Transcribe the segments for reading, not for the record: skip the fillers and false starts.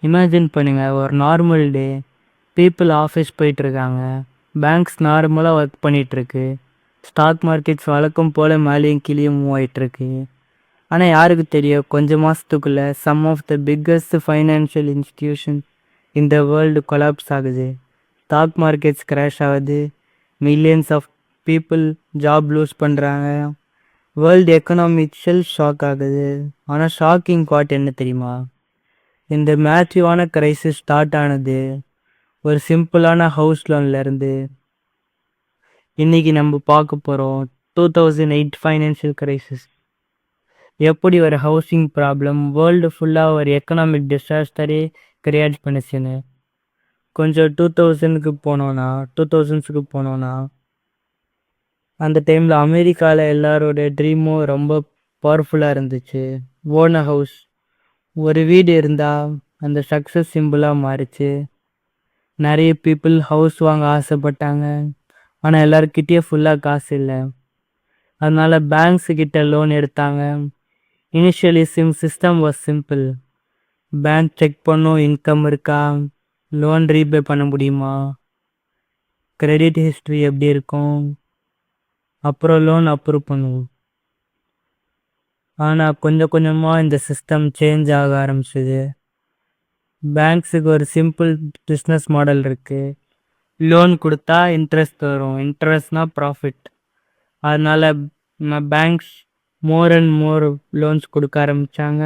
Imagine பண்ணுங்க, ஒரு normal day. People office போயிட்டுருக்காங்க. பேங்க்ஸ் நார்மலாக ஒர்க் பண்ணிகிட்ருக்கு. ஸ்டாக் மார்க்கெட்ஸ் வழக்கம் போல் மேலேயும் கீழேயும் மூவ் ஆகிட்டுருக்கு. ஆனால் யாருக்கு தெரியும், கொஞ்சம் மாதத்துக்குள்ளே some of the biggest financial institution இந்த வேர்ல்டு கொலாப்ஸ் ஆகுது. ஸ்டாக் மார்க்கெட்ஸ் கிராஷ் ஆகுது. Millions of people job lose பண்ணுறாங்க. வேர்ல்டு எக்கனாமி ஷாக் ஆகுது. ஆனால் ஷாக்கிங் பார்ட் என்ன தெரியுமா? இந்த மேசிவான கிரைசிஸ் ஸ்டார்ட் ஆனது ஒரு சிம்பிளான ஹவுஸ் லோன்லேருந்து. இன்றைக்கி நம்ம பார்க்க போகிறோம் 2008 ஃபைனான்ஷியல் கிரைசிஸ். எப்படி ஒரு ஹவுசிங் ப்ராப்ளம் வேர்ல்டு ஃபுல்லாக ஒரு எக்கனாமிக் டிசாஸ்டரே கிரியேட் பண்ணிச்சுன்னு. கொஞ்சம் 2000க்கு போனோன்னா அந்த டைமில் அமெரிக்காவில் எல்லாரோட ட்ரீமும் ரொம்ப பவர்ஃபுல்லாக இருந்துச்சு. ஓன் ஹவுஸ், ஒரு வீடு இருந்தால் அந்த சக்ஸஸ் சிம்பிளாக மாறிச்சு. நிறைய பீப்புள் ஹவுஸ் வாங்க ஆசைப்பட்டாங்க. ஆனால் எல்லாருக்கிட்டேயும் ஃபுல்லாக காசு இல்லை. அதனால் பேங்க்ஸுக்கிட்ட லோன் எடுத்தாங்க. Initially system was simple. Bank check பண்ணும், இன்கம் இருக்கா, லோன் ரீபே பண்ண முடியுமா, கிரெடிட் ஹிஸ்ட்ரி எப்படி இருக்கும், அப்புறம் லோன் அப்ரூவ் பண்ணுவோம். ஆனால் கொஞ்சம் கொஞ்சமாக இந்த சிஸ்டம் சேஞ்ச் ஆக ஆரம்பிச்சிது. பேங்க்ஸுக்கு ஒரு சிம்பிள் பிஸ்னஸ் மாடல் இருக்குது. லோன் கொடுத்தா இன்ட்ரெஸ்ட் வரும், இன்ட்ரெஸ்ட்னா ப்ராஃபிட். அதனால் banks more and more loans கொடுக்க ஆரம்பித்தாங்க.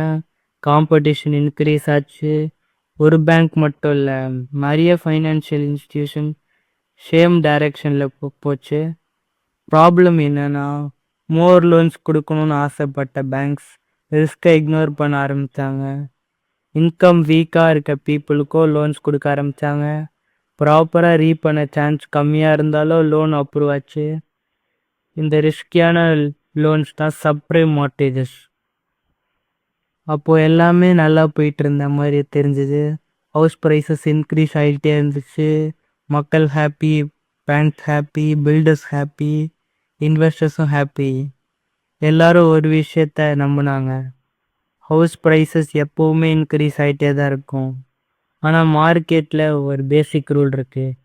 காம்படிஷன் இன்க்ரீஸ் ஆச்சு. ஒரு பேங்க் மட்டும் இல்லை, நிறைய ஃபைனான்ஷியல் இன்ஸ்டிடியூஷன் சேம் டைரெக்ஷனில் போச்சு. ப்ராப்ளம் என்னென்னா, மோர் லோன்ஸ் கொடுக்கணும்னு ஆசைப்பட்ட பேங்க்ஸ் ரிஸ்க்கை இக்னோர் பண்ண ஆரம்பித்தாங்க. இன்கம் வீக்காக இருக்க பீப்புளுக்கும் லோன்ஸ் கொடுக்க ஆரம்பித்தாங்க. ப்ராப்பராக ரீ பண்ண சான்ஸ் கம்மியாக இருந்தாலும் லோன் அப்ரூவ் ஆச்சு. இந்த ரிஸ்கியான லோன்ஸ் தான் சப்ப்ரைம் மார்ட்டேஜஸ். அப்போது எல்லாமே நல்லா போயிட்டு இருந்த மாதிரி தெரிஞ்சுது. ஹவுஸ் ப்ரைஸஸ் இன்க்ரீஸ் ஆகிட்டே இருந்துச்சு. மக்கள் happy, banks happy, builders happy, இன்வெஸ்டர்ஸும் ஹாப்பி. எல்லாரும் ஒரு விஷயத்த நம்பினாங்க, ஹவுஸ் ப்ரைஸஸ் எப்போவுமே இன்க்ரீஸ் ஆகிட்டே தான் இருக்கும். ஆனால் மார்க்கெட்டில் ஒரு பேசிக் ரூல் இருக்குது,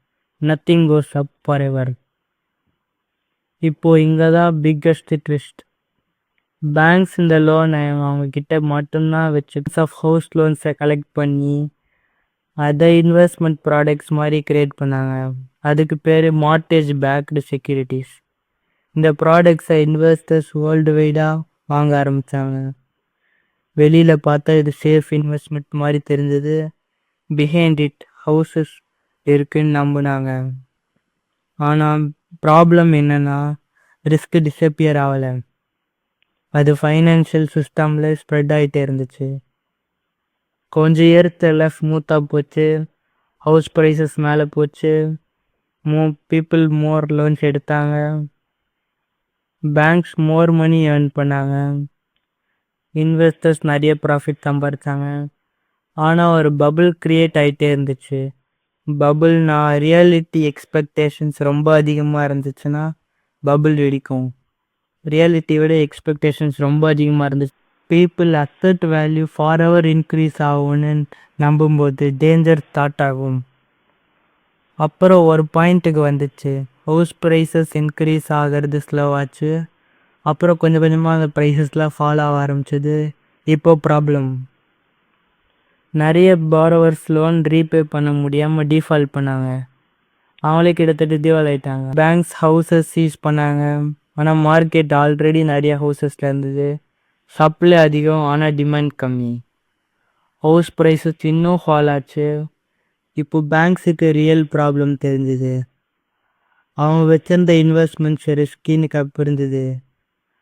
nothing goes up forever. இப்போது இங்கே தான் பிக்கஸ்ட் ட்விஸ்ட். பேங்க்ஸ் இந்த லோனை அவங்கக்கிட்ட மட்டும்தான் வச்சு ஆஃப் ஹவுஸ் லோன்ஸை கலெக்ட் பண்ணி அதை இன்வெஸ்ட்மெண்ட் ப்ராடக்ட்ஸ் மாதிரி க்ரியேட் பண்ணாங்க. அதுக்கு பேர் மார்ட்டேஜ் பேக்டு செக்யூரிட்டிஸ். இந்த ப்ராடக்ட்ஸை இன்வெஸ்டர்ஸ் வேர்ல்டு வைடாக வாங்க ஆரம்பித்தாங்க. வெளியில் பார்த்தா இது சேஃப் இன்வெஸ்ட்மெண்ட் மாதிரி தெரிஞ்சது. பிஹைண்ட் இட் ஹவுசஸ் இருக்குன்னு நம்பினாங்க. ஆனால் ப்ராப்ளம் என்னென்னா, ரிஸ்க் டிஸப்பியர் ஆகலை. அது ஃபைனான்ஷியல் சிஸ்டமில் ஸ்ப்ரெட் ஆகிட்டே இருந்துச்சு. கொஞ்சம் இயர்த்தில் ஸ்மூத்தாக போச்சு. ஹவுஸ் ப்ரைஸஸ் மேலே போச்சு. பீப்புள் மோர் லோன்ஸ் எடுத்தாங்க. பேங்க்ஸ் மோர் மணி ஏர்ன் பண்ணாங்க. இன்வெஸ்டர்ஸ் நிறைய ப்ராஃபிட் சம்பாதிச்சாங்க. ஆனால் ஒரு பபுள் க்ரியேட் ஆகிட்டே இருந்துச்சு. பபுள்னா ரியாலிட்டி எக்ஸ்பெக்டேஷன்ஸ் ரொம்ப அதிகமாக இருந்துச்சுன்னா பபுள் வெடிக்கும். ரியாலிட்டி விட எக்ஸ்பெக்டேஷன்ஸ் ரொம்ப அதிகமாக இருந்துச்சு. People asset value for ever increase ஆகும்னு நம்பும்போது டேஞ்சர் ஸ்டார்ட் ஆகும். அப்புறம் ஒரு பாயிண்ட்டுக்கு வந்துச்சு, ஹவுஸ் ப்ரைஸஸ் இன்க்ரீஸ் ஆகிறது ஸ்லோவாச்சு. அப்புறம் கொஞ்சம் கொஞ்சமாக அந்த ப்ரைஸஸ்லாம் ஃபாலோ ஆக ஆரம்பிச்சிது. இப்போ ப்ராப்ளம், நிறைய பாரோவர்ஸ் லோன் ரீபே பண்ண முடியாமல் டிஃபால்ட் பண்ணாங்க. அவங்களே கிட்டத்தட்ட திவால் ஆகிட்டாங்க. பேங்க்ஸ் ஹவுசஸ் சீஸ் பண்ணாங்க. ஆனால் மார்க்கெட் ஆல்ரெடி நிறைய ஹவுசஸில் இருந்தது. சப்ளை அதிகம், ஆனால் டிமாண்ட் கம்மி. ஹவுஸ் ப்ரைஸஸ் இன்னும் ஃபால் ஆச்சு. இப்போ பேங்க்ஸுக்கு ரியல் ப்ராப்ளம் தெரிஞ்சுது. அவங்க வச்சிருந்த இன்வெஸ்ட்மெண்ட்ஸ் ரிஸ்கின்னு புரிஞ்சுது.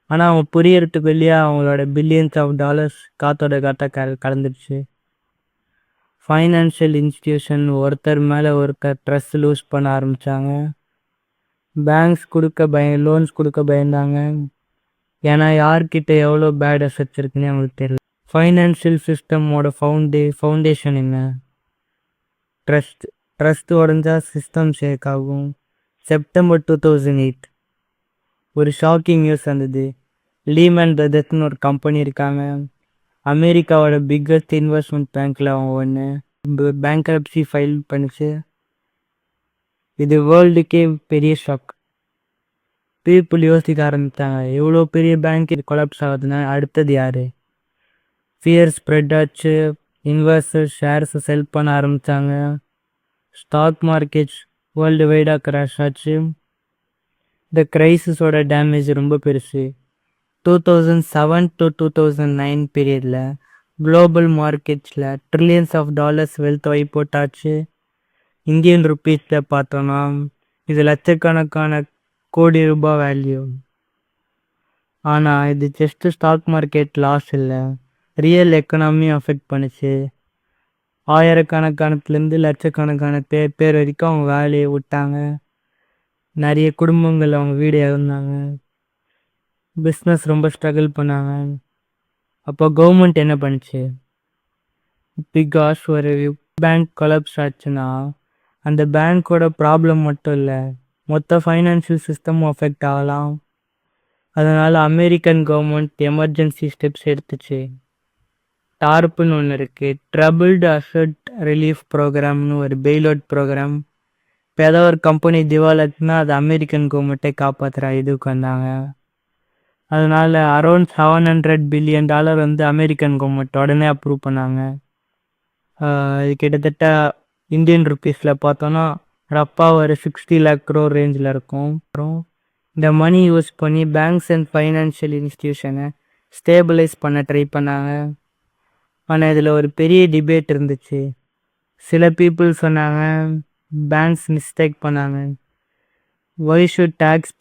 ஆனால் அவங்க புரியறதுக்கு வெளியே அவங்களோட பில்லியன்ஸ் ஆஃப் டாலர்ஸ் காத்தோட காற்ற கலந்துடுச்சு. ஃபைனான்ஷியல் இன்ஸ்டிடியூஷன் ஒருத்தர் மேலே ஒருத்தர் ட்ரஸ்ட் லூஸ் பண்ண ஆரம்பித்தாங்க. பேங்க்ஸ் லோன்ஸ் கொடுக்க பயந்தாங்க. ஏன்னா யார்கிட்ட எவ்வளோ பேட் அசெட்ஸ் இருக்குன்னு அவங்களுக்கு தெரியல. ஃபைனான்ஷியல் சிஸ்டமோட ஃபவுண்டேஷன் என்ன? ட்ரஸ்ட் உடஞ்சா சிஸ்டம் ஷேக் ஆகும். செப்டம்பர் 2008 ஒரு ஷாக்கிங் நியூஸ் வந்தது. லீமன் பிரதர்ஸ்னு ஒரு கம்பெனி இருக்காங்க. அமெரிக்காவோட பிக்கஸ்ட் இன்வெஸ்ட்மெண்ட் பேங்க்ல அவங்க ஒன்று பேங்க்ரப்சி ஃபைல் பண்ணுச்சு. இது வேர்ல்டுக்கே பெரிய ஷாக். பீப்புள் யோசிக்க ஆரம்பித்தாங்க, எவ்வளோ பெரிய பேங்க் இது கொலாப்ஸ் ஆகுதுன்னா அடுத்தது யாரு? ஃபியர் ஸ்ப்ரெட் ஆச்சு. இன்வெஸ்டர்ஸ் ஷேர்ஸ் செல் பண்ண ஆரம்பித்தாங்க. ஸ்டாக் மார்க்கெட்ஸ் வேர்ல்டு வைடாக கிராஷ் ஆச்சு. இந்த கிரைசிஸோட டேமேஜ் ரொம்ப பெருசு. 2007 to 2009 பீரியடில் குளோபல் மார்க்கெட்ஸில் trillions of dollars wealth wipe போட்டாச்சு. இந்தியன் ருப்பீஸில் பார்த்தோன்னா இது லட்சக்கணக்கான கோடி ரூபாய் வேல்யூ. ஆனால் இது ஜஸ்ட் ஸ்டாக் மார்க்கெட் லாஸ் இல்லை, ரியல் எக்கனாமியும் அஃபெக்ட் பண்ணுச்சு. ஆயிரக்கணக்கானத்துலேருந்து லட்சக்கணக்கான பேர் வரைக்கும் அவங்க வேலையை விட்டாங்க. நிறைய குடும்பங்கள் அவங்க வீடு இழந்தாங்க. பிஸ்னஸ் ரொம்ப ஸ்ட்ரகிள் பண்ணாங்க. அப்போ கவர்மெண்ட் என்ன பண்ணுச்சு? பிகாஸ் ஒரு பேங்க் கொலாப்ஸ் ஆச்சுன்னா அந்த பேங்க்கோட ப்ராப்ளம் மட்டும் இல்லை, மொத்த ஃபைனான்சியல் சிஸ்டமும் அஃபெக்ட் ஆகலாம். அதனால் அமெரிக்கன் கவர்மெண்ட் எமர்ஜென்சி ஸ்டெப்ஸ் எடுத்துச்சு. டார்ப்புன்னு ஒன்று இருக்குது, ட்ரபிள்டு அசட் ரிலீஃப் ப்ரோக்ராம்னு ஒரு பெயிலவுட் ப்ரோக்ராம். இப்போ ஏதோ ஒரு கம்பெனி திவாலாச்சுன்னா அது அமெரிக்கன் கவர்மெண்ட்டை காப்பாற்றுற இதுக்கு வந்தாங்க. அதனால் அரௌண்ட் $700 பில்லியன் வந்து அமெரிக்கன் கவர்மெண்ட் உடனே அப்ரூவ் பண்ணாங்க. இது கிட்டத்தட்ட இந்தியன் ருப்பீஸில் பார்த்தோன்னா ரப்பாக ஒரு 60 lakh crore ரேஞ்சில் இருக்கும். அப்புறம் இந்த மணி யூஸ் பண்ணி பேங்க்ஸ் அண்ட் ஃபைனான்ஷியல் இன்ஸ்டிடியூஷனை ஸ்டேபிளைஸ் பண்ண ட்ரை பண்ணாங்க. ஆனால் இதில் ஒரு பெரிய டிபேட் இருந்துச்சு. சில பீப்புள் சொன்னாங்க பேங்க்ஸ் மிஸ்டேக் பண்ணாங்க, why should taxes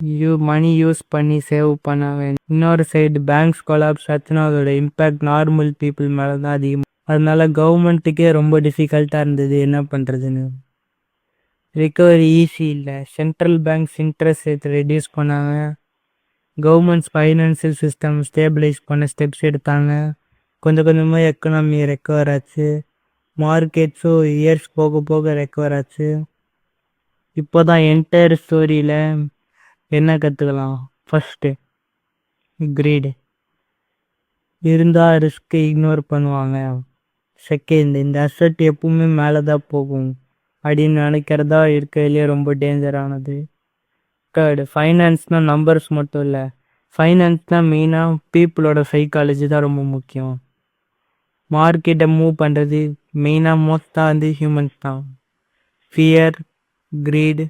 money use பண்ணி சேவ் பண்ணாங்க. இன்னொரு சைடு பேங்க்ஸ் கொலாப்ஸ் ஆச்சுன்னா அதோட இம்பேக்ட் நார்மல் பீப்புள் மேலே தான் அதிகமாக. அதனால கவர்மெண்ட்டுக்கே ரொம்ப டிஃபிகல்ட்டாக இருந்தது என்ன பண்ணுறதுன்னு. ரிகவரி ஈஸி இல்லை. Central banks interest rate reduce பண்ணாங்க. கவர்மெண்ட்ஸ் ஃபைனான்சியல் சிஸ்டம் ஸ்டேபிளைஸ் பண்ண ஸ்டெப்ஸ் எடுத்தாங்க. கொஞ்சம் கொஞ்சமாக எக்கனாமி ரெக்கவர் ஆச்சு. மார்க்கெட்ஸும் இயர்ஸ் போக போக ரெக்கவர் ஆச்சு. இப்போ தான் என்டையர் ஸ்டோரியில் என்ன கற்றுக்கலாம்? ஃபஸ்ட்டு, கிரீடு இருந்தால் ரிஸ்க்கு இக்னோர் பண்ணுவாங்க. செகண்ட், இந்த அசட் எப்பவுமே மேலே தான் போகும் அப்படின்னு நினைக்கிறதா இருக்கிறதுலே ரொம்ப டேஞ்சரானது. தேர்டு, ஃபைனான்ஸ்னால் நம்பர்ஸ் மட்டும் இல்லை, ஃபைனான்ஸ்னால் மெயினாக பீப்புளோட சைக்காலஜி தான் ரொம்ப முக்கியம். மார்க்கெட்டை மூவ் பண்ணுறது மெயினாக மோஸ்ட்டாக ஹியூமன்ஸ் தான். Fear, greet,